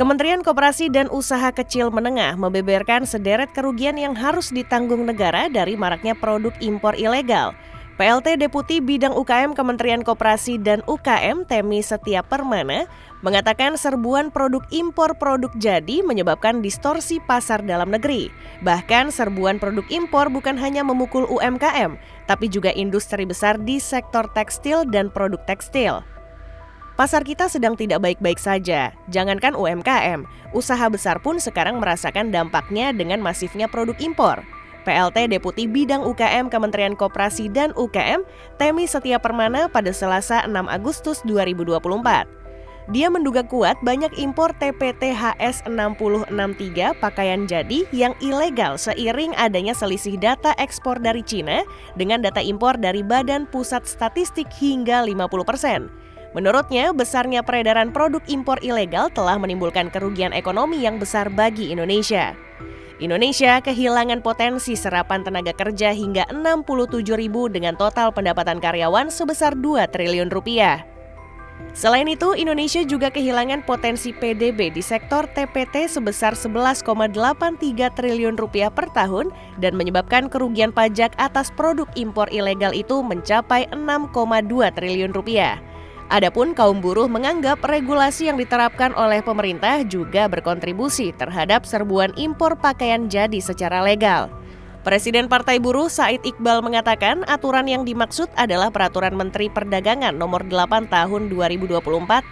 Kementerian Koperasi dan Usaha Kecil Menengah membeberkan sederet kerugian yang harus ditanggung negara dari maraknya produk impor ilegal. PLT Deputi Bidang UKM Kementerian Koperasi dan UKM Temi Setia Permana mengatakan serbuan produk impor produk jadi menyebabkan distorsi pasar dalam negeri. Bahkan serbuan produk impor bukan hanya memukul UMKM, tapi juga industri besar di sektor tekstil dan produk tekstil. Pasar kita sedang tidak baik-baik saja, jangankan UMKM, usaha besar pun sekarang merasakan dampaknya dengan masifnya produk impor. PLT Deputi Bidang UKM Kementerian Koperasi dan UKM, Temi Setia Permana pada Selasa 6 Agustus 2024. Dia menduga kuat banyak impor TPT HS 6063 pakaian jadi yang ilegal seiring adanya selisih data ekspor dari Cina dengan data impor dari Badan Pusat Statistik hingga 50%. Menurutnya, besarnya peredaran produk impor ilegal telah menimbulkan kerugian ekonomi yang besar bagi Indonesia. Indonesia kehilangan potensi serapan tenaga kerja hingga 67.000 dengan total pendapatan karyawan sebesar 2 triliun rupiah. Selain itu, Indonesia juga kehilangan potensi PDB di sektor TPT sebesar 11,83 triliun rupiah per tahun dan menyebabkan kerugian pajak atas produk impor ilegal itu mencapai 6,2 triliun rupiah. Adapun kaum buruh menganggap regulasi yang diterapkan oleh pemerintah juga berkontribusi terhadap serbuan impor pakaian jadi secara legal. Presiden Partai Buruh Said Iqbal mengatakan aturan yang dimaksud adalah Peraturan Menteri Perdagangan Nomor 8 Tahun 2024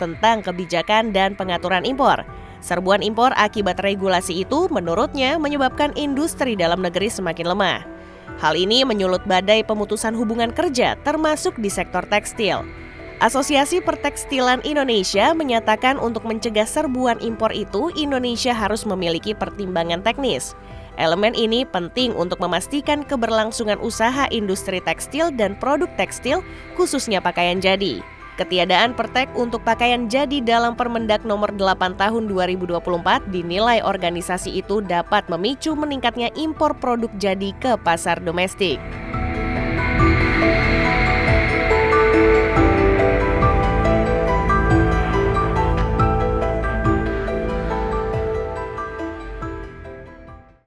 tentang kebijakan dan pengaturan impor. Serbuan impor akibat regulasi itu menurutnya menyebabkan industri dalam negeri semakin lemah. Hal ini menyulut badai pemutusan hubungan kerja termasuk di sektor tekstil. Asosiasi Pertekstilan Indonesia menyatakan untuk mencegah serbuan impor itu, Indonesia harus memiliki pertimbangan teknis. Elemen ini penting untuk memastikan keberlangsungan usaha industri tekstil dan produk tekstil, khususnya pakaian jadi. Ketiadaan pertek untuk pakaian jadi dalam Permendak Nomor 8 Tahun 2024 dinilai organisasi itu dapat memicu meningkatnya impor produk jadi ke pasar domestik.